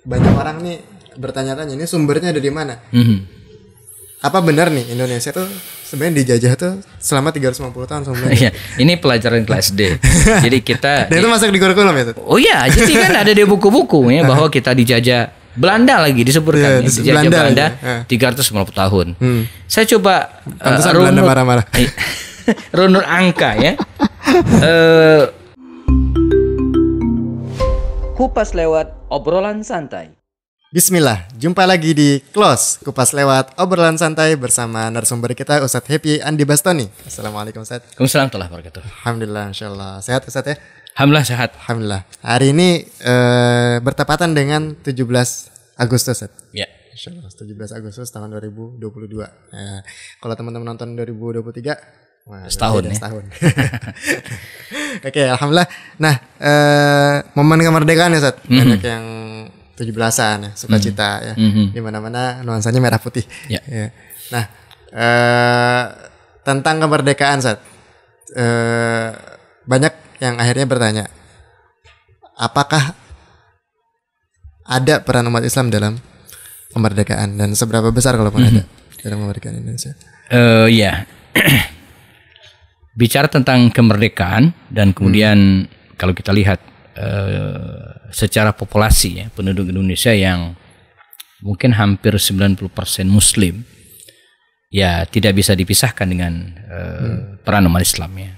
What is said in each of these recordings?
banyak orang nih bertanya-tanya ini sumbernya ada di mana? Apa benar nih Indonesia tuh sebenarnya dijajah tuh selama 350 tahun sebelumnya? Iya, ini pelajaran kelas D. Jadi kita Dan itu masuk di kurikulum ya? Oh iya, jadi kan ada di buku-buku ya bahwa kita dijajah Belanda lagi disebutkan dijajah Belanda 350 tahun. Saya coba Belanda marah-marah. runut angka ya. Kupas lewat obrolan santai. Bismillah, jumpa lagi di Close Kupas lewat obrolan santai bersama narasumber kita Ustadz Happy Andi Bastoni. Assalamualaikum Ustadz. Waalaikumsalam warahmatullahi wabarakatuh. Alhamdulillah, insyaallah sehat Ustadz ya. Alhamdulillah sehat. Alhamdulillah. Hari ini bertepatan dengan 17 Agustus Ustadz. Ya. Insyaallah 17 Agustus tahun 2022. Kalau teman-teman nonton 2023 setahun ya. Setahun. Oke, alhamdulillah. Nah, momen kemerdekaan ya, Ustaz. Banyak yang 17-an ya, sukacita ya. Di mana-mana nuansanya merah putih. Ya. Ya. Nah, tentang kemerdekaan, Ustaz. Banyak yang akhirnya bertanya, apakah ada peran umat Islam dalam kemerdekaan dan seberapa besar kalau ada dalam kemerdekaan Indonesia? Iya. Bicara tentang kemerdekaan dan kemudian kalau kita lihat secara populasi ya, penduduk Indonesia yang mungkin hampir 90% Muslim, ya tidak bisa dipisahkan dengan peran umat Islam ya.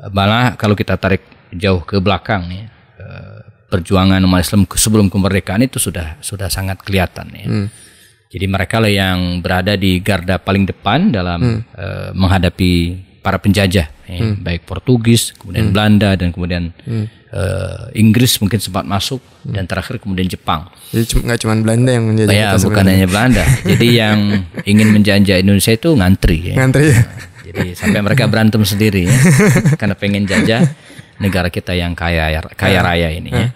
Malah kalau kita tarik jauh ke belakang ya, perjuangan umat Islam sebelum kemerdekaan itu sudah sangat kelihatan ya. Jadi mereka lah yang berada di garda paling depan dalam menghadapi para penjajah, ya, baik Portugis, kemudian Belanda, dan kemudian Inggris mungkin sempat masuk, dan terakhir kemudian Jepang. Jadi nggak cuma Belanda yang menjajah kita bukan sebenarnya. hanya Belanda. Jadi yang ingin menjajah Indonesia itu ngantri. Ya. Ngantri ya. Jadi sampai mereka berantem sendiri ya, karena pengen jajah negara kita yang kaya raya ini. Ya.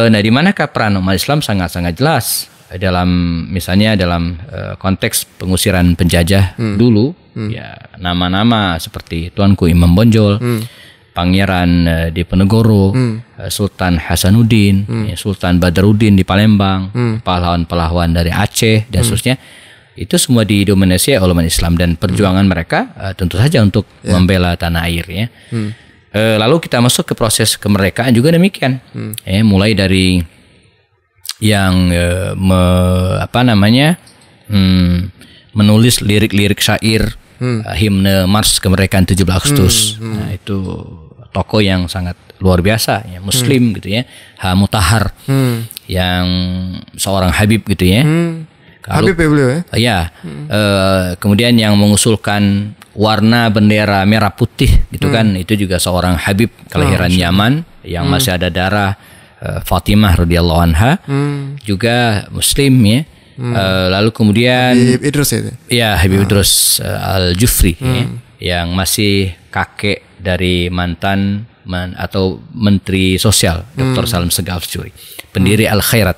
Nah, di manakah peran umat Islam sangat-sangat jelas dalam misalnya dalam konteks pengusiran penjajah dulu. Ya, nama-nama seperti Tuanku Imam Bonjol, Pangeran Diponegoro, Sultan Hasanuddin, Sultan Badaruddin di Palembang, pahlawan-pahlawan dari Aceh dan seterusnya, itu semua didominasi oleh umat Islam dan perjuangan mereka tentu saja untuk membela tanah air ya. Lalu kita masuk ke proses kemerdekaan juga demikian, mulai dari yang menulis lirik-lirik syair himne Mars Kemerdekaan 17 Agustus. Nah, itu tokoh yang sangat luar biasa ya, Muslim gitu ya. H. Mutahar yang seorang Habib gitu ya. Habib ya beliau ya? Ya. Kemudian yang mengusulkan warna bendera merah putih gitu kan, itu juga seorang Habib kelahiran Yaman yang masih ada darah Fatimah radhiyallahu anha, juga Muslim ya. Lalu kemudian Habib Idrus itu. Ya, Habib Idrus Al-Jufri ya, yang masih kakek dari mantan atau Menteri Sosial Dr. Salim Segaf Al-Jufri, pendiri Al-Khairat.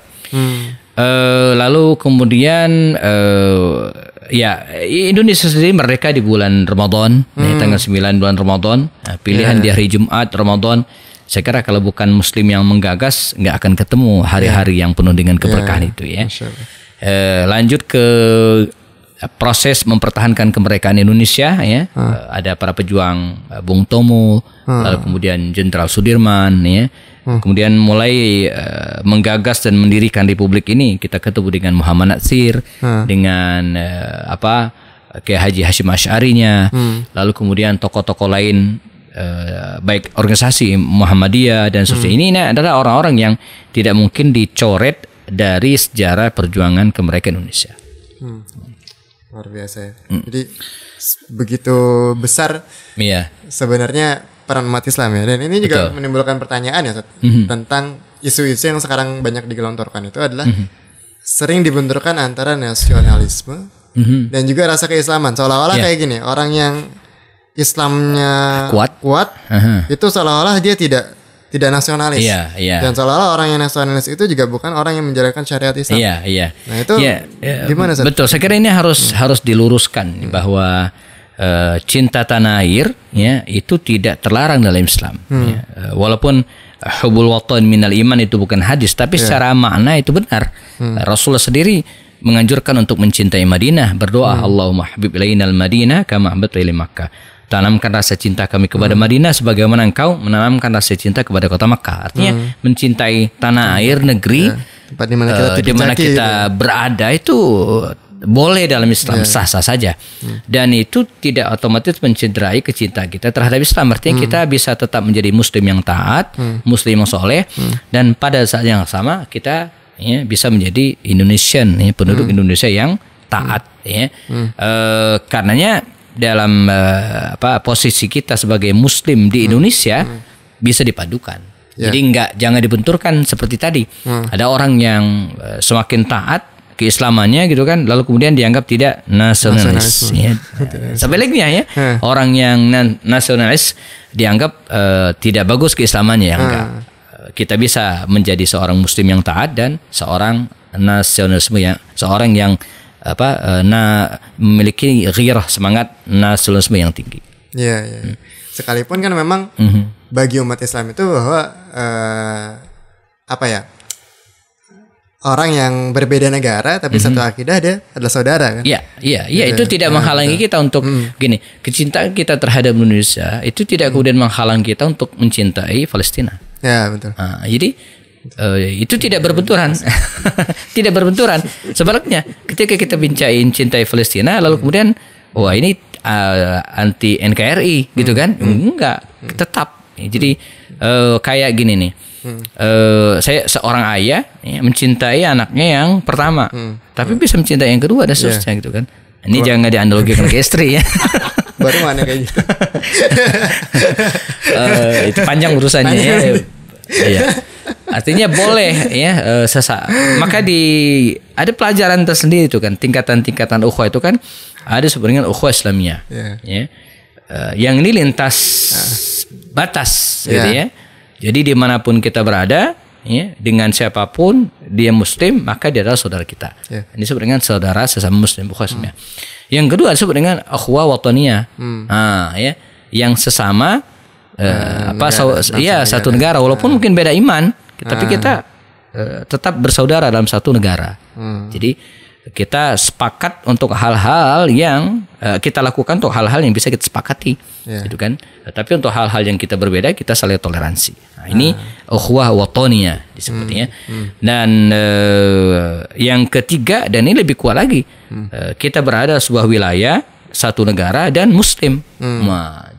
Lalu kemudian Indonesia sendiri merdeka di bulan Ramadan, tanggal 9 bulan Ramadan, pilihan di hari Jumat Ramadan. Saya kira kalau bukan Muslim yang menggagas, nggak akan ketemu hari-hari yang penuh dengan keberkahan itu ya. Lanjut ke proses mempertahankan kemerdekaan Indonesia ya. Ada para pejuang Bung Tomo, lalu kemudian Jenderal Sudirman ya. Kemudian mulai menggagas dan mendirikan republik ini, kita ketemu dengan Muhammad Natsir, dengan Kiai Haji Hashim Asy'arinya, lalu kemudian tokoh-tokoh lain, baik organisasi Muhammadiyah dan seterusnya. Ini adalah orang-orang yang tidak mungkin dicoret dari sejarah perjuangan kemerdekaan Indonesia. Luar biasa ya. Jadi begitu besar sebenarnya peran umat Islam ya. Dan ini juga menimbulkan pertanyaan ya, Ustaz, tentang isu-isu yang sekarang banyak digelontorkan itu adalah sering dibenturkan antara nasionalisme dan juga rasa keislaman. Seolah-olah kayak gini, orang yang Islamnya kuat itu seolah-olah dia tidak nasionalis. Dan seolah-olah orang yang nasionalis itu juga bukan orang yang menjalankan syariat Islam. Nah, itu gimana, Ustaz? Betul, saya kira ini harus diluruskan bahwa cinta tanah air ya itu tidak terlarang dalam Islam. Walaupun hubul watan minal iman itu bukan hadis, tapi secara makna itu benar. Rasulullah sendiri menganjurkan untuk mencintai Madinah, berdoa Allahumma habib ilainal Madinah kama hababta ila Makkah. Tanamkan rasa cinta kami kepada Madinah sebagaimana engkau menanamkan rasa cinta kepada kota Makkah. Artinya mencintai tanah air, negeri, tempat di mana kita berada itu boleh dalam Islam, sah-sah saja. Dan itu tidak otomatis mencederai kecintaan kita terhadap Islam. Artinya kita bisa tetap menjadi muslim yang taat, muslim yang soleh, dan pada saat yang sama kita bisa menjadi Indonesian, penduduk Indonesia yang taat. Karenanya dalam posisi kita sebagai muslim di Indonesia bisa dipadukan. Jadi jangan dibenturkan seperti tadi. Ada orang yang semakin taat keislamannya gitu kan, lalu kemudian dianggap tidak nasionalis. Sebaliknya orang yang nasionalis dianggap tidak bagus keislamannya. Enggak. Kita bisa menjadi seorang muslim yang taat dan seorang nasionalisme seorang yang memiliki ghirah, semangat nasionalisme yang tinggi. Sekalipun kan memang bagi umat Islam itu bahwa orang yang berbeda negara tapi satu akidah dia adalah saudara kan? Iya, itu tidak menghalangi kita untuk gini, kecintaan kita terhadap Indonesia itu tidak kemudian menghalangi kita untuk mencintai Palestina. Ya, betul. Jadi itu tidak berbenturan. Tidak berbenturan. Sebaliknya, ketika kita cintai Palestina lalu kemudian ini anti NKRI gitu kan? Enggak, tetap. Jadi kayak gini nih. Saya seorang ayah mencintai anaknya yang pertama, tapi bisa mencintai yang kedua dan seterusnya gitu kan. Ini jangan dianalogikan ke istri ya. Baru mana kayak gitu. Itu panjang urusannya ya. Iya. Artinya boleh maka ada pelajaran tersendiri itu kan, tingkatan-tingkatan ukhuwah itu kan ada sebenarnya ukhuwah Islamiyah. Yang ini lintas batas gitu ya. Jadi dimanapun kita berada, dengan siapapun dia Muslim, maka dia adalah saudara kita. Ini sebenarnya saudara sesama Muslim, ukhuwah. Yang kedua disebut dengan ukhuwah wataniyah, yang sesama satu negara, walaupun mungkin beda iman, tapi kita tetap bersaudara dalam satu negara. Jadi kita sepakat untuk hal-hal yang kita lakukan, untuk hal-hal yang bisa kita sepakati, gitu kan. Tapi untuk hal-hal yang kita berbeda, kita saling toleransi. Nah, ini ukhuwah wataniyah disebutnya. Dan yang ketiga, dan ini lebih kuat lagi, kita berada di sebuah wilayah, satu negara dan Muslim.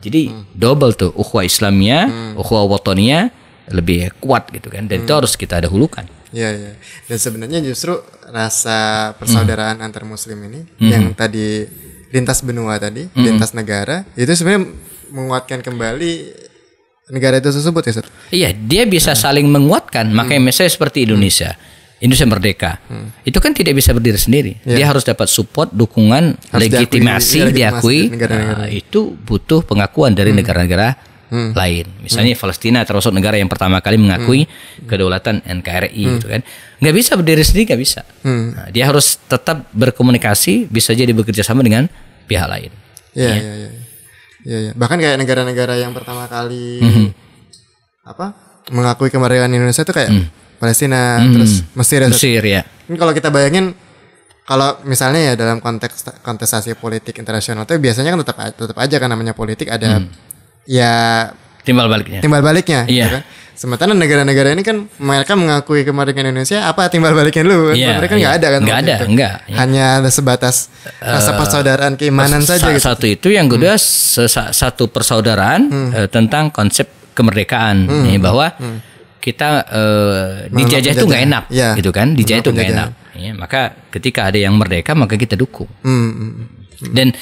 Jadi double tuh, ukhuwah Islamiyah, ukhuwah wataniyah lebih kuat gitu kan. Dan itu harus kita dahulukan. Iya. Dan sebenarnya justru rasa persaudaraan antar Muslim ini yang tadi lintas benua tadi, lintas negara, itu sebenarnya menguatkan kembali negara itu tersebut ya, Ustaz? Iya, dia bisa saling menguatkan. Makanya misalnya seperti Indonesia merdeka, itu kan tidak bisa berdiri sendiri. Dia harus dapat support, dukungan, legitimasi, diakui. Itu butuh pengakuan dari negara-negara lain. Misalnya Palestina termasuk negara yang pertama kali mengakui kedaulatan NKRI gitu kan. Nggak bisa berdiri sendiri, nggak bisa. Nah, dia harus tetap berkomunikasi, bisa jadi bekerja sama dengan pihak lain. Iya. Bahkan kayak negara-negara yang pertama kali mengakui kemerdekaan Indonesia itu kayak Palestina, terus Mesir ya. Ini kalau kita bayangin, kalau misalnya ya dalam kontestasi politik internasional itu biasanya kan tetap aja kan namanya politik ada timbal baliknya gitu kan. Sementara negara-negara ini kan mereka mengakui kemerdekaan Indonesia, apa timbal baliknya dulu? Mereka nggak ada kan? Nggak. Hanya sebatas rasa persaudaraan keimanan saja. Satu itu, yang kedua satu persaudaraan tentang konsep kemerdekaan, bahwa kita dijajah itu nggak enak, gitu kan? Dijajah itu nggak enak. Maka ketika ada yang merdeka, maka kita dukung. Dan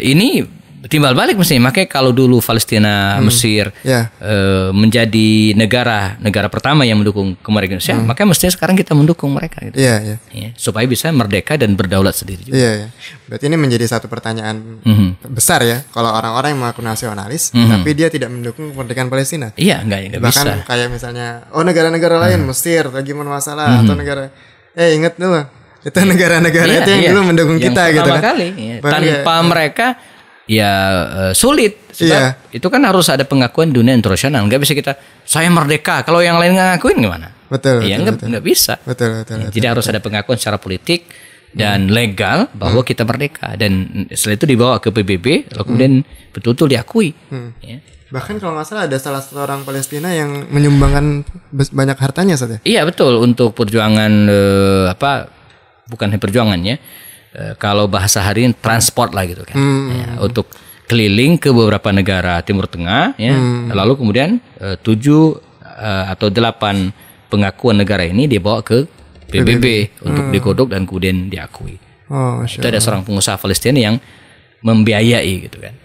ini timbal balik mestinya. Makanya kalau dulu Palestina, Mesir menjadi negara pertama yang mendukung kemerdekaan Indonesia, maka mestinya sekarang kita mendukung mereka gitu. Supaya bisa merdeka dan berdaulat sendiri juga. Berarti ini menjadi satu pertanyaan besar ya, kalau orang-orang yang mengaku nasionalis tapi dia tidak mendukung kemerdekaan Palestina. Enggak bahkan bisa. Kayak misalnya negara-negara lain, Mesir lagi bermasalah atau negara ingat dulu itu negara-negara itu yang dulu mendukung kita gitu kan. Tanpa mereka sulit. Sebab itu kan harus ada pengakuan dunia internasional. Nggak bisa kita saya merdeka kalau yang lain nggak ngakuin gimana? Betul. Ya nggak bisa. Betul. Jadi harus ada pengakuan secara politik dan legal bahwa kita merdeka, dan setelah itu dibawa ke PBB lalu kemudian betul-betul diakui. Ya. Bahkan kalau nggak salah ada salah satu orang Palestina yang menyumbangkan banyak hartanya saja. Iya betul, untuk perjuangan bukan perjuangannya, kalau bahasa hari ini transport lah gitu kan, ya, untuk keliling ke beberapa negara Timur Tengah, ya, lalu kemudian 7 atau 8 pengakuan negara ini dibawa ke PBB untuk dikodok dan kemudian diakui. Itu ada seorang pengusaha Palestina yang membiayai gitu kan.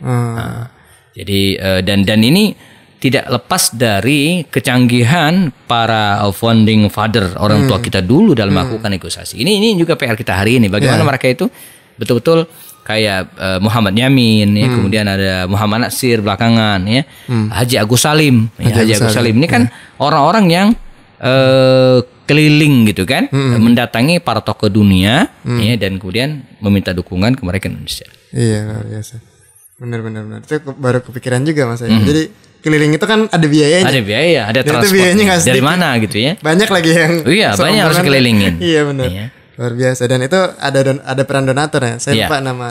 Jadi dan ini tidak lepas dari kecanggihan para founding father, orang tua kita dulu dalam melakukan negosiasi. Ini juga PR kita hari ini. Bagaimana mereka itu betul-betul kayak Muhammad Yamin, ya, kemudian ada Muhammad Natsir belakangan, ya, Haji Agus Salim. Haji Agus Salim ini kan orang-orang yang keliling gitu kan, mendatangi para tokoh dunia, ya, dan kemudian meminta dukungan ke mereka Indonesia. Iya, luar biasa. Benar. Itu baru kepikiran juga Mas. Jadi keliling itu kan ada biayanya. Ada biaya, ada transport. Dari mana gitu ya? Banyak lagi yang banyak harus kelilingin. Iya benar. Iya. Luar biasa, dan itu ada peran donatur ya. Saya lupa nama.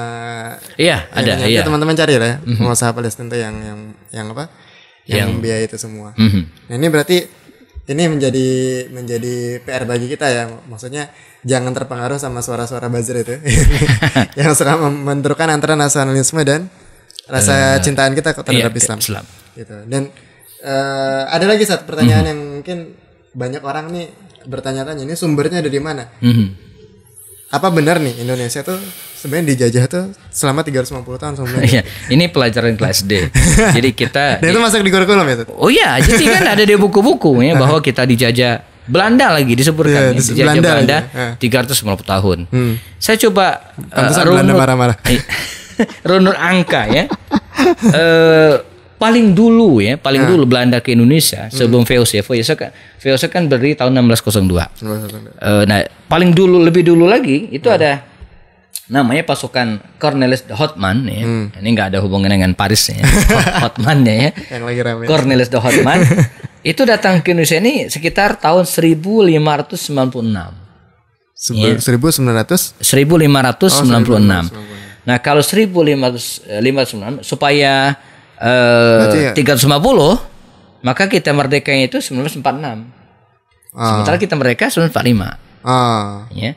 Iya, ada. Iya. Teman-teman cari lah ya. Pengusaha Palestina itu yang apa? Yang biaya itu semua. Nah, ini berarti ini menjadi PR bagi kita ya. Maksudnya jangan terpengaruh sama suara-suara buzzer itu yang suka membenturkan antara nasionalisme dan rasa cintaan kita terhadap Islam. Gitu. Dan ada lagi satu pertanyaan yang mungkin banyak orang nih bertanya-tanya, ini sumbernya dari mana? Apa benar nih Indonesia tuh sebenarnya dijajah tuh selama 350 tahun sebelumnya? Iya, ini pelajaran kelas D. Jadi kita dan itu masuk di kurikulum ya? Oh iya, jadi kan ada di buku-buku ya bahwa kita dijajah Belanda lagi disebutkan, dijajah Belanda 350 tahun. Saya coba Belanda marah-marah. Runut angka ya. Paling dulu Belanda ke Indonesia sebelum VOC. VOC kan berdiri tahun 1602. Nah, lebih dulu lagi itu ada namanya pasukan Cornelis de Houtman ya. Ini nggak ada hubungannya dengan Paris ya. Houtman-nya ya. Yang lagi ramai. Cornelis de Houtman itu datang ke Indonesia ini sekitar tahun 1596. 1596. Nah, kalau 1596 supaya 350, maka kita merdekanya itu 1946. Sementara kita merdeka 1945. Ya.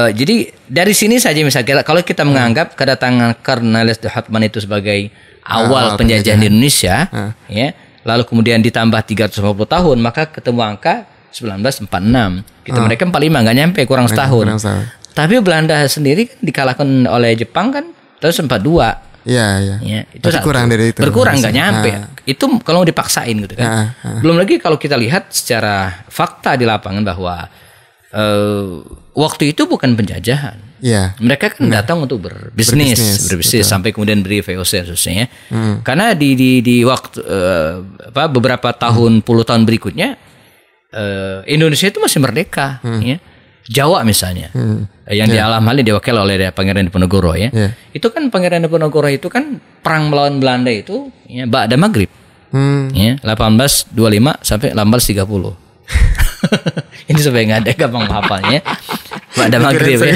Jadi dari sini saja misalnya kalau kita menganggap kedatangan Cornelis de Houtman itu sebagai awal penjajahan di Indonesia, ya, lalu kemudian ditambah 350 tahun, maka ketemu angka 1946. Kita mereka 45, nggak nyampe, kurang setahun. Tapi Belanda sendiri kan dikalahkan oleh Jepang kan tahun 42. Iya. Ya, itu kurang dari itu. Berkurang, nggak nyampe. Itu kalau dipaksain gitu kan. Belum lagi kalau kita lihat secara fakta di lapangan bahwa waktu itu bukan penjajahan. Iya. Mereka kan datang untuk berbisnis sampai kemudian beri VOC khususnya. Karena di waktu beberapa tahun, puluh tahun berikutnya Indonesia itu masih merdeka, ya. Jawa misalnya, yang di alam hal diwakil oleh Pangeran Diponegoro ya. Itu kan Pangeran Diponegoro itu kan perang melawan Belanda itu ya ba'da Maghrib. Ya, 1825 sampai 1830. Ini supaya nggak ada gampang hafalnya. Ba'da Maghrib ya.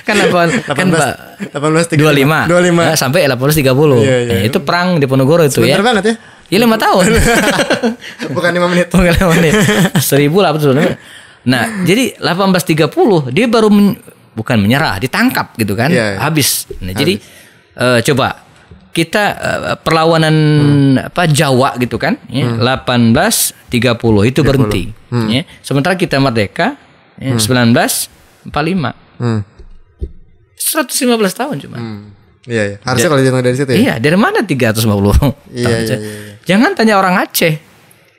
Kan 1825 ya, sampai 1830. Itu perang Diponegoro itu. Sebentar banget ya. Ya 5 tahun. Bukan 5 menit. Bukan 5 menit. 1800. Nah, jadi 1830 dia baru bukan menyerah, ditangkap gitu kan, habis. Nah, jadi coba kita perlawanan Jawa gitu kan, ya, 1830 itu berhenti. Ya. Sementara kita merdeka 1945. 115 tahun cuma. Iya. Harusnya kalau dihitung dari situ ya. Iya, dari mana 350? Iya. Jangan tanya orang Aceh.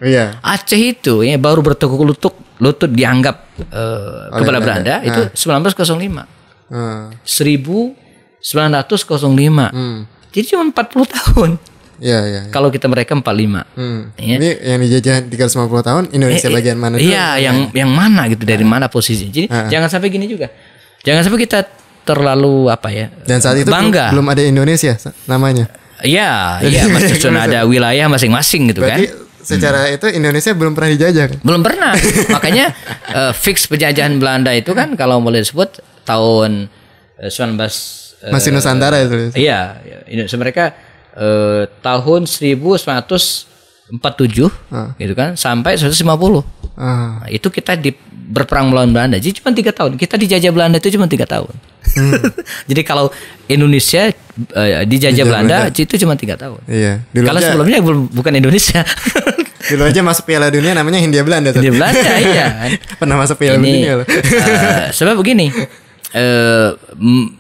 Iya. Aceh itu ya baru bertekuk lutut dianggap kepada Belanda itu 1905. 1905. Jadi cuma 40 tahun. Iya. Kalau kita mereka 45. Ya. Ini yang dijajah 350 tahun Indonesia bagian mana? Iya, yang mana gitu, dari mana posisinya. Jadi jangan sampai gini juga. Jangan sampai kita terlalu apa ya? Dan saat itu bangga. belum ada Indonesia namanya. Iya, masih cuma ada wilayah masing-masing gitu. Berarti, kan. Secara itu Indonesia belum pernah dijajah. Belum pernah. Makanya fix penjajahan Belanda itu kan kalau boleh disebut tahun 19 masih Nusantara itu. Iya, mereka tahun 1947 gitu kan sampai 1950. Nah, itu kita berperang melawan Belanda. Jadi cuma 3 tahun. Kita dijajah Belanda itu cuma 3 tahun. Jadi kalau Indonesia dijajah Belanda itu cuma 3 tahun. Iya. Kalau sebelumnya bukan Indonesia. Dulu aja masuk Piala Dunia namanya Hindia Belanda. Hindia Belanda, iya. Pernah masuk Piala Dunia loh. Sebab begini,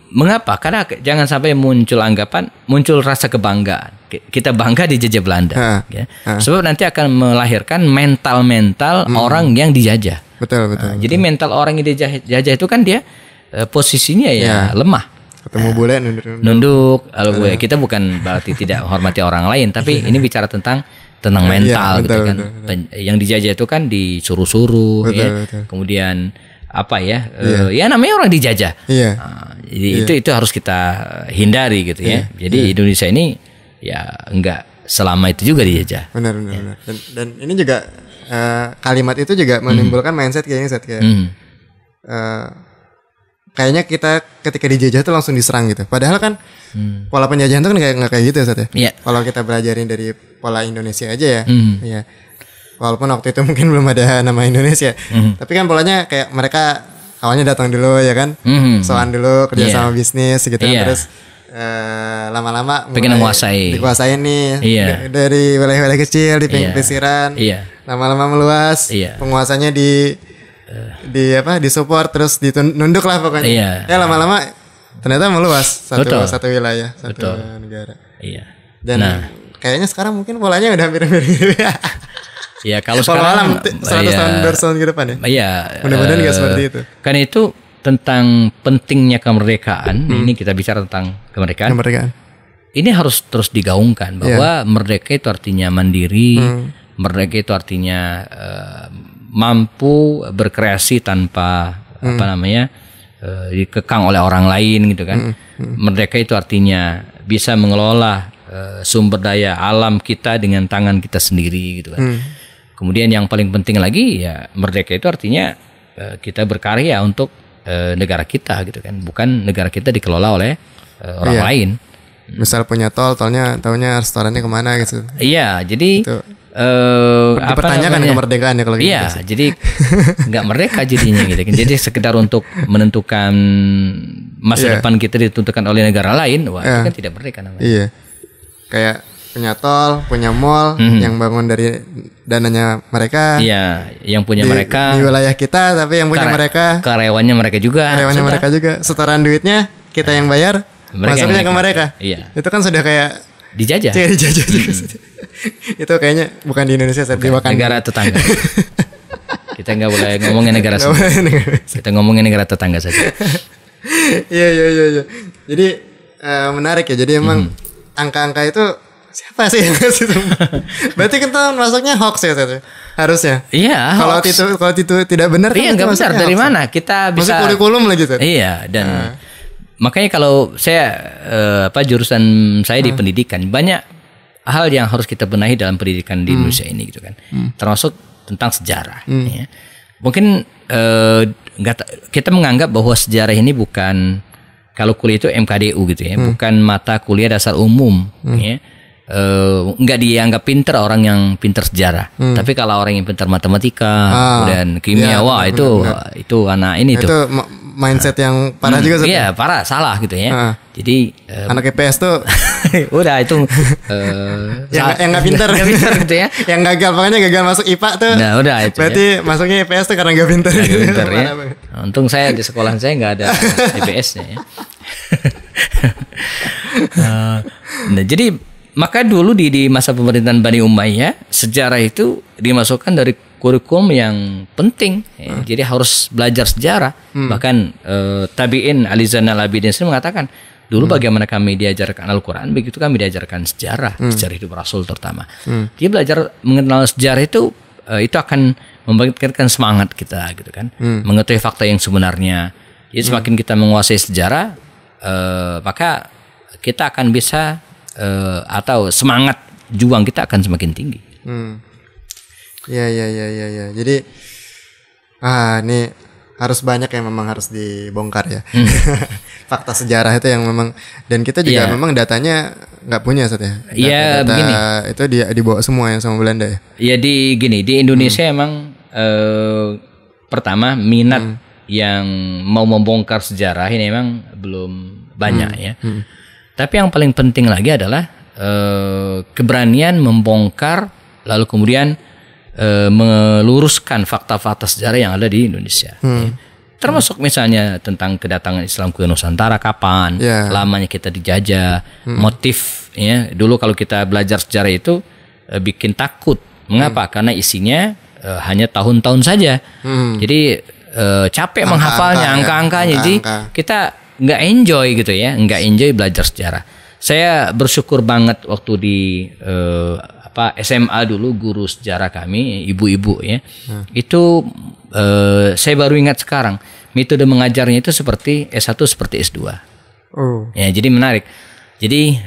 mengapa? Karena jangan sampai muncul rasa kebanggaan. Kita bangga dijajah Belanda. Ya. Sebab nanti akan melahirkan mental orang yang dijajah. Betul. Jadi mental orang yang dijajah itu kan dia posisinya ya lemah. Ketemu bule nunduk. Kita bukan berarti tidak menghormati orang lain, tapi ini bicara tentang mental gitu kan. Yang dijajah itu kan disuruh-suruh ya. Kemudian apa ya? Ya namanya orang dijajah. Jadi itu harus kita hindari gitu ya. Jadi Indonesia ini ya enggak selama itu juga dijajah. Benar. Dan ini juga kalimat itu juga menimbulkan mindset kayaknya kayaknya kita ketika dijajah tuh langsung diserang gitu. Padahal kan pola penjajahan itu kan nggak kayak gitu ya Sat ya. Kalau kita belajarin dari pola Indonesia aja ya. Ya. Walaupun waktu itu mungkin belum ada nama Indonesia. Tapi kan polanya kayak mereka awalnya datang dulu ya kan. Soan dulu kerja sama bisnis gitu kan. Terus lama-lama pengen menguasai. Dikuasain nih. Dari wilayah-wilayah kecil di pinggiran. Lama-lama meluas. Penguasanya disupport terus ditunduk lah pokoknya. Ya lama-lama ternyata meluas satu wilayah, satu negara. Dan kayaknya sekarang mungkin polanya udah hampir-hampir gitu ya. Ya kalau sekarang 100 tahun ke depan ya. Iya. Mudah-mudahan nggak seperti itu. Kan itu tentang pentingnya kemerdekaan. Ini kita bicara tentang kemerdekaan. Ini harus terus digaungkan bahwa merdeka itu artinya mandiri, merdeka itu artinya mampu berkreasi tanpa dikekang oleh orang lain gitu kan. Merdeka itu artinya bisa mengelola sumber daya alam kita dengan tangan kita sendiri gitu kan. Kemudian yang paling penting lagi ya merdeka itu artinya kita berkarya untuk negara kita gitu kan, bukan negara kita dikelola oleh orang lain. Misal punya tolnya taunya restorannya kemana gitu. Iya, jadi dipertanyakan kemerdekaannya kalau gitu. Iya, jadi nggak merdeka jadinya gitu kan. Jadi sekedar untuk menentukan masa depan kita ditentukan oleh negara lain, wah itu kan tidak merdeka namanya. Iya. Kayak punya tol, punya mall yang bangun dari dananya mereka. Iya, yang punya mereka di wilayah kita, tapi yang punya mereka karyawannya mereka juga. Setoran duitnya kita yang bayar, masuknya ke mereka. Iya. Itu kan sudah kayak dijajah. Itu kayaknya bukan di Indonesia, di negara tetangga. Kita nggak boleh ngomongin negara sendiri. Kita ngomongin negara tetangga saja. Iya. Jadi menarik ya. Jadi emang angka-angka itu siapa sih yang ngasih itu? Berarti kita masuknya hoax ya harusnya. Iya. Kalau itu tidak benar kan nggak benar. Dari mana kita bisa? Masuk kurikulum lagi tuh. Iya dan makanya kalau saya jurusan saya di pendidikan, banyak hal yang harus kita benahi dalam pendidikan di Indonesia ini gitu kan. Termasuk tentang sejarah. Ya. Mungkin kita menganggap bahwa sejarah ini bukan, kalau kuliah itu MKDU gitu ya, bukan mata kuliah dasar umum. Ya. Nggak dianggap pinter orang yang pinter sejarah. Tapi kalau orang yang pinter matematika dan kimia, itu anak ini tuh. Itu mindset yang parah juga. Iya, parah, salah gitu ya. Jadi anak IPS tuh udah itu yang nggak pinter gitu ya. Yang pokoknya gagal masuk IPA tuh. Nah, udah itu. Berarti masuknya IPS tuh karena nggak pinter. Ya. Untung saya di sekolahan saya nggak ada IPS-nya ya. Nah, jadi maka dulu di masa pemerintahan Bani Umayyah sejarah itu dimasukkan dari kurikulum yang penting. Jadi harus belajar sejarah. Bahkan Tabi'in Ali Zainal Abidin mengatakan dulu bagaimana kami diajarkan Al-Quran, begitu kami diajarkan sejarah hidup Rasul terutama. Dia belajar mengenal sejarah itu akan membangkitkan semangat kita gitu kan, mengetahui fakta yang sebenarnya. Jadi semakin kita menguasai sejarah, maka kita akan bisa atau semangat juang kita akan semakin tinggi. Ya. Jadi ini harus banyak yang memang harus dibongkar ya. Fakta sejarah itu yang memang, dan kita juga memang datanya nggak punya Ustaz ya. Iya, begini. Itu dibawa semua yang sama Belanda ya. Iya, di Indonesia emang pertama minat yang mau membongkar sejarah ini memang belum banyak ya. Tapi yang paling penting lagi adalah keberanian membongkar lalu kemudian meluruskan fakta-fakta sejarah yang ada di Indonesia. Ya. Termasuk misalnya tentang kedatangan Islam ke Nusantara kapan, lamanya kita dijajah, motif ya. Dulu kalau kita belajar sejarah itu bikin takut. Mengapa? Karena isinya hanya tahun-tahun saja. Jadi capek menghafalnya angka-angkanya. Jadi kita nggak enjoy gitu ya, nggak enjoy belajar sejarah. Saya bersyukur banget waktu di SMA dulu guru sejarah kami, ibu-ibu ya. Itu saya baru ingat sekarang, metode mengajarnya itu seperti S1 seperti S2. Ya, jadi menarik. Jadi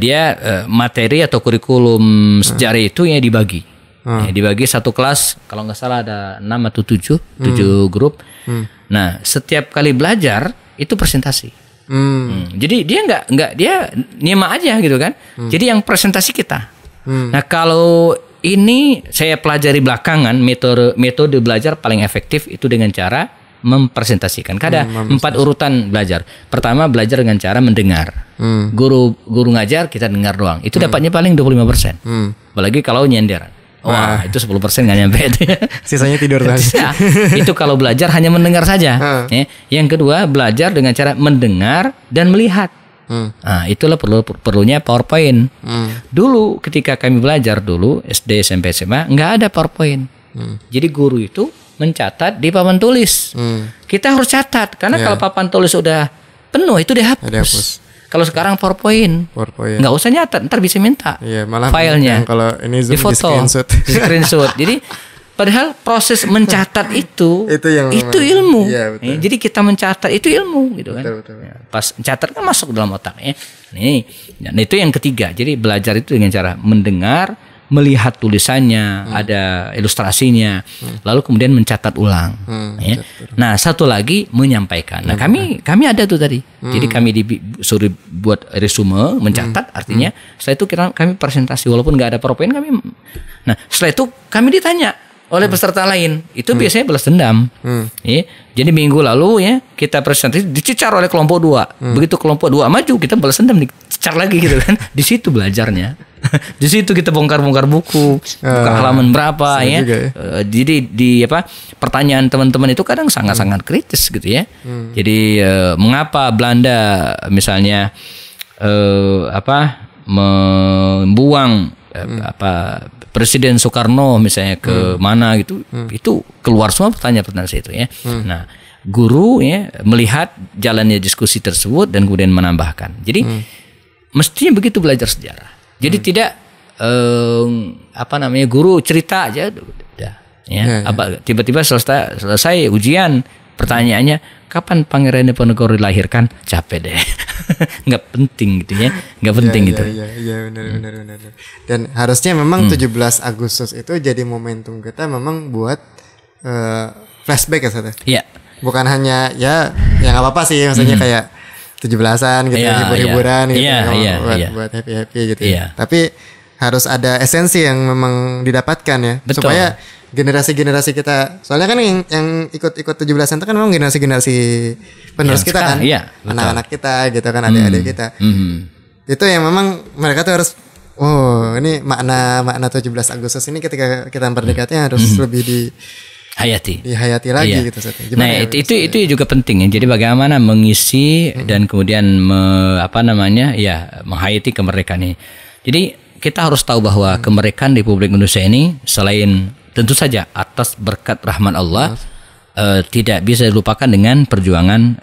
dia materi atau kurikulum sejarah itu ya dibagi. Ya, dibagi satu kelas, kalau nggak salah ada 6 atau 7 grup. Nah, setiap kali belajar itu presentasi. Jadi dia nggak dia nyimak aja gitu kan. Jadi yang presentasi kita. Nah, kalau ini saya pelajari belakangan, metode belajar paling efektif itu dengan cara mempresentasikan. Ada 4 urutan belajar. Pertama, belajar dengan cara mendengar. Guru ngajar, kita dengar doang. Itu dapatnya paling 25%. Apalagi kalau nyender. Wah, itu 10% nggak nyampe itu ya. Sisanya tidur tadi. Itu kalau belajar hanya mendengar saja. Ya. Yang kedua, belajar dengan cara mendengar dan melihat. Nah, itulah perlunya PowerPoint. Dulu ketika kami belajar dulu SD, SMP, SMA nggak ada PowerPoint. Jadi guru itu mencatat di papan tulis. Kita harus catat karena kalau papan tulis udah penuh itu dihapus. Kalau sekarang PowerPoint. Nggak usah nyatat, ntar bisa minta malah filenya. Kalau ini Zoom, di foto, di screenshot. Jadi padahal proses mencatat itu ilmu. Iya, jadi kita mencatat itu ilmu gitu kan. Betul. Pas mencatat kan masuk dalam otak ya. Dan itu yang ketiga. Jadi belajar itu dengan cara mendengar, melihat tulisannya, ada ilustrasinya, lalu kemudian mencatat ulang. Ya. Nah, satu lagi menyampaikan. Nah, kami ada tuh tadi. Jadi kami disuruh buat resume, mencatat, artinya setelah itu kami presentasi walaupun nggak ada PowerPoint kami. Nah, setelah itu kami ditanya oleh peserta lain, itu biasanya balas dendam. Ya. Jadi minggu lalu ya kita presentasi dicecar oleh kelompok 2. Begitu kelompok 2 maju, kita balas dendam, dicecar lagi gitu kan. Di situ belajarnya. Di situ kita bongkar-bongkar buku, buka halaman berapa ya. Jadi pertanyaan teman-teman itu kadang sangat-sangat kritis gitu ya. Jadi mengapa Belanda misalnya membuang Presiden Soekarno misalnya ke mana gitu, itu keluar semua pertanyaan-pertanyaan itu ya. Nah, guru ya melihat jalannya diskusi tersebut dan kemudian menambahkan. Jadi mestinya begitu belajar sejarah. Jadi tidak guru cerita aja, tiba-tiba selesai ujian, pertanyaannya kapan Pangeran Diponegoro dilahirkan? Capek deh. Nggak penting gitu ya. Nggak penting gitu. Iya, benar. Dan harusnya memang 17 Agustus itu jadi momentum kita memang buat flashback ya Ustaz. Iya. Bukan hanya ya nggak apa-apa sih, maksudnya kayak 17-an gitu, hibur-hiburan gitu, buat happy-happy gitu. Tapi harus ada esensi yang memang didapatkan ya. Betul. Supaya generasi-generasi kita, soalnya kan yang ikut 17-an itu kan memang generasi penerus kita sekarang, kan, anak-anak kita gitu kan, adik-adik kita. Itu yang memang mereka tuh harus, ini makna 17 Agustus ini ketika kita merdekatnya harus lebih dihayati lagi gitu. Nah, itu juga penting ya. Jadi bagaimana mengisi dan kemudian menghayati kemerdekaan ini. Jadi kita harus tahu bahwa kemerdekaan Republik Indonesia ini selain tentu saja atas berkat rahmat Allah, tidak bisa dilupakan dengan perjuangan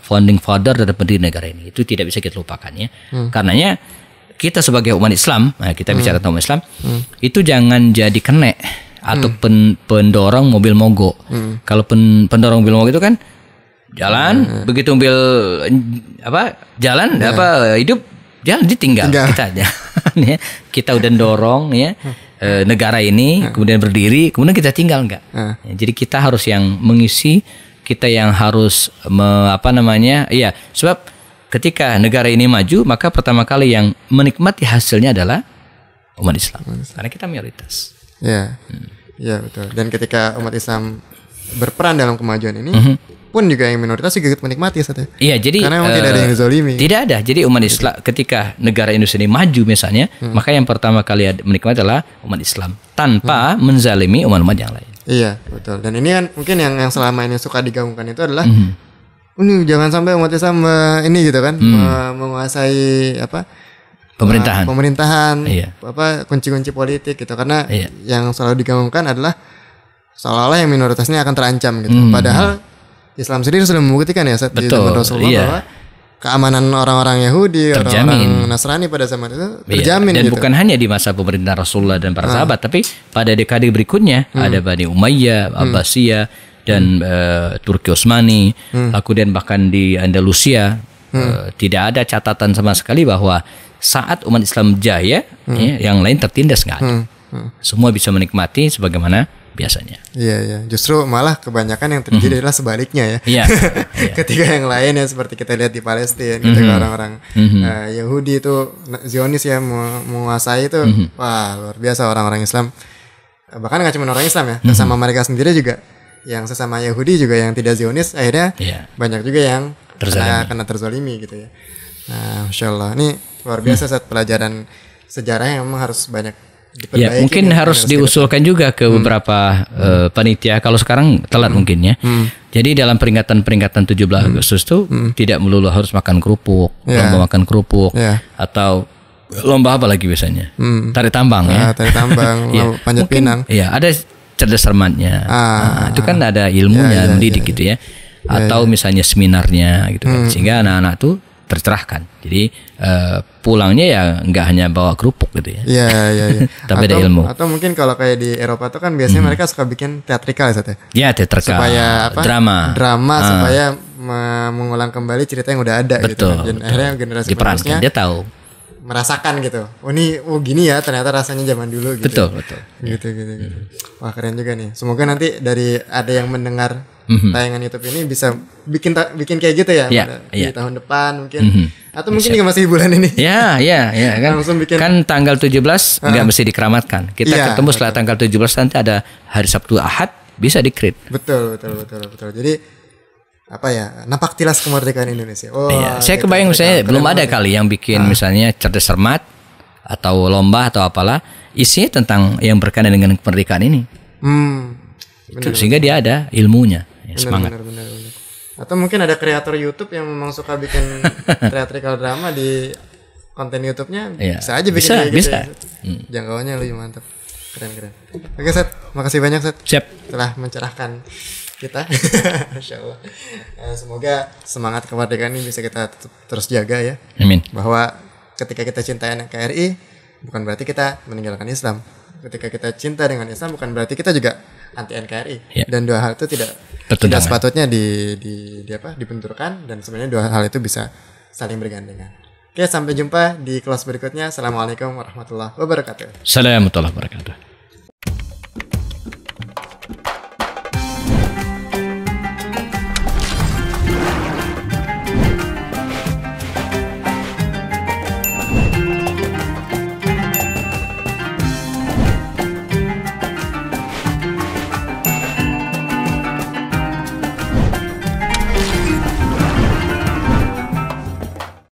founding father dan pendiri negara ini. Itu tidak bisa kita lupakan ya. Karenanya kita sebagai umat Islam, kita bicara tentang umat Islam, itu jangan jadi kenek atau pendorong mobil mogok. Kalau pendorong mobil mogok itu kan Jalan, begitu mobil jalan hidup jalan ditinggal kita aja. Kita udah dorong ya negara ini kemudian berdiri, kemudian kita tinggal enggak. Jadi kita harus yang mengisi, kita yang harus sebab ketika negara ini maju, maka pertama kali yang menikmati hasilnya adalah umat Islam. Karena kita mayoritas. Ya betul. Dan ketika umat Islam berperan dalam kemajuan ini, pun juga yang minoritas juga menikmati saatnya. Iya, jadi karena memang tidak ada yang dizolimi. Tidak ada. Jadi umat Islam ketika negara Indonesia ini maju misalnya, maka yang pertama kali menikmati adalah umat Islam tanpa menzalimi umat-umat yang lain. Iya, betul. Dan ini kan mungkin yang selama ini suka digabungkan itu adalah ini jangan sampai umat Islam ini gitu kan menguasai pemerintahan, kunci-kunci politik gitu, karena yang selalu digabungkan adalah seolah-olah yang minoritasnya akan terancam gitu. Padahal Islam sendiri sudah membuktikan ya di zaman Rasulullah bahwa keamanan orang-orang Yahudi, orang-orang Nasrani pada zaman itu terjamin. Dan gitu. bukan hanya di masa pemerintahan Rasulullah dan para sahabat, tapi pada dekade berikutnya ada Bani Umayyah, Abbasiyah dan Turki Utsmani, kemudian bahkan di Andalusia tidak ada catatan sama sekali bahwa saat umat Islam jaya, yang lain tertindas, nggak ada. Semua bisa menikmati sebagaimana biasanya. Iya. Justru malah kebanyakan yang terjadi adalah sebaliknya ya. Ketika yang lain ya seperti kita lihat di Palestina, ketika orang-orang Yahudi itu Zionis ya menguasai itu, wah luar biasa orang-orang Islam. Bahkan nggak cuma orang Islam ya, sesama mereka sendiri juga, yang sesama Yahudi juga yang tidak Zionis akhirnya banyak juga yang kena terzalimi gitu ya. Nah, Masya Allah, ini luar biasa saat pelajaran sejarah yang memang harus banyak diperbaiki. Ya, mungkin harus diusulkan juga ke beberapa panitia. Kalau sekarang telat mungkin ya. Jadi dalam peringatan 17 Agustus itu tidak melulu harus makan kerupuk, lomba makan kerupuk, atau lomba apa lagi biasanya? Tarik tambang ya. Tarik tambang, panjat pinang. Iya, ada cerdas cermatnya. Itu kan ada ilmunya, mendidik gitu ya. Atau misalnya seminarnya gitu kan. Sehingga anak-anak tuh tercerahkan. Jadi pulangnya ya nggak hanya bawa kerupuk gitu ya. Iya. Tapi ada ilmu. Atau mungkin kalau kayak di Eropa tuh kan biasanya mereka suka bikin teatrikal ya, Sat? Ya, teatrikal. Supaya Drama supaya mengulang kembali cerita yang udah ada. Betul. Gitu. Dan akhirnya generasi penerusnya dia tahu. Merasakan gitu. Gini ya ternyata rasanya zaman dulu gitu. Betul. Gitu. Wah, keren juga nih. Semoga nanti dari ada yang mendengar tayangan YouTube ini bisa bikin kayak gitu ya, di tahun depan mungkin. Atau mungkin juga masih bulan ini. Ya kan. Langsung bikin. Kan tanggal 17 nggak mesti dikeramatkan. Kita ketemu setelah tanggal 17 nanti ada hari Sabtu Ahad, bisa di-create. Betul. Jadi napak tilas kemerdekaan Indonesia. Saya kebayang misalnya belum ada kali yang bikin misalnya cerdas cermat atau lomba atau apalah, isinya tentang yang berkaitan dengan kemerdekaan ini. Sehingga dia ada ilmunya, semangat. Benar. Atau mungkin ada kreator YouTube yang memang suka bikin teatrikal drama di konten YouTube-nya, bisa aja bikin kayak gitu. Jangkauannya lebih mantap. Keren. Oke, Sat, makasih banyak, Sat. Siap. Telah mencerahkan kita. Masya Allah. Semoga semangat kemerdekaan ini bisa kita terus jaga ya. Amin. Bahwa ketika kita cinta NKRI, bukan berarti kita meninggalkan Islam. Ketika kita cinta dengan Islam, bukan berarti kita juga anti NKRI. Dan dua hal itu tidak sepatutnya dibenturkan, dan sebenarnya dua hal itu bisa saling bergandengan. Oke, sampai jumpa di kelas berikutnya. Assalamualaikum warahmatullahi wabarakatuh. Assalamualaikum warahmatullahi wabarakatuh.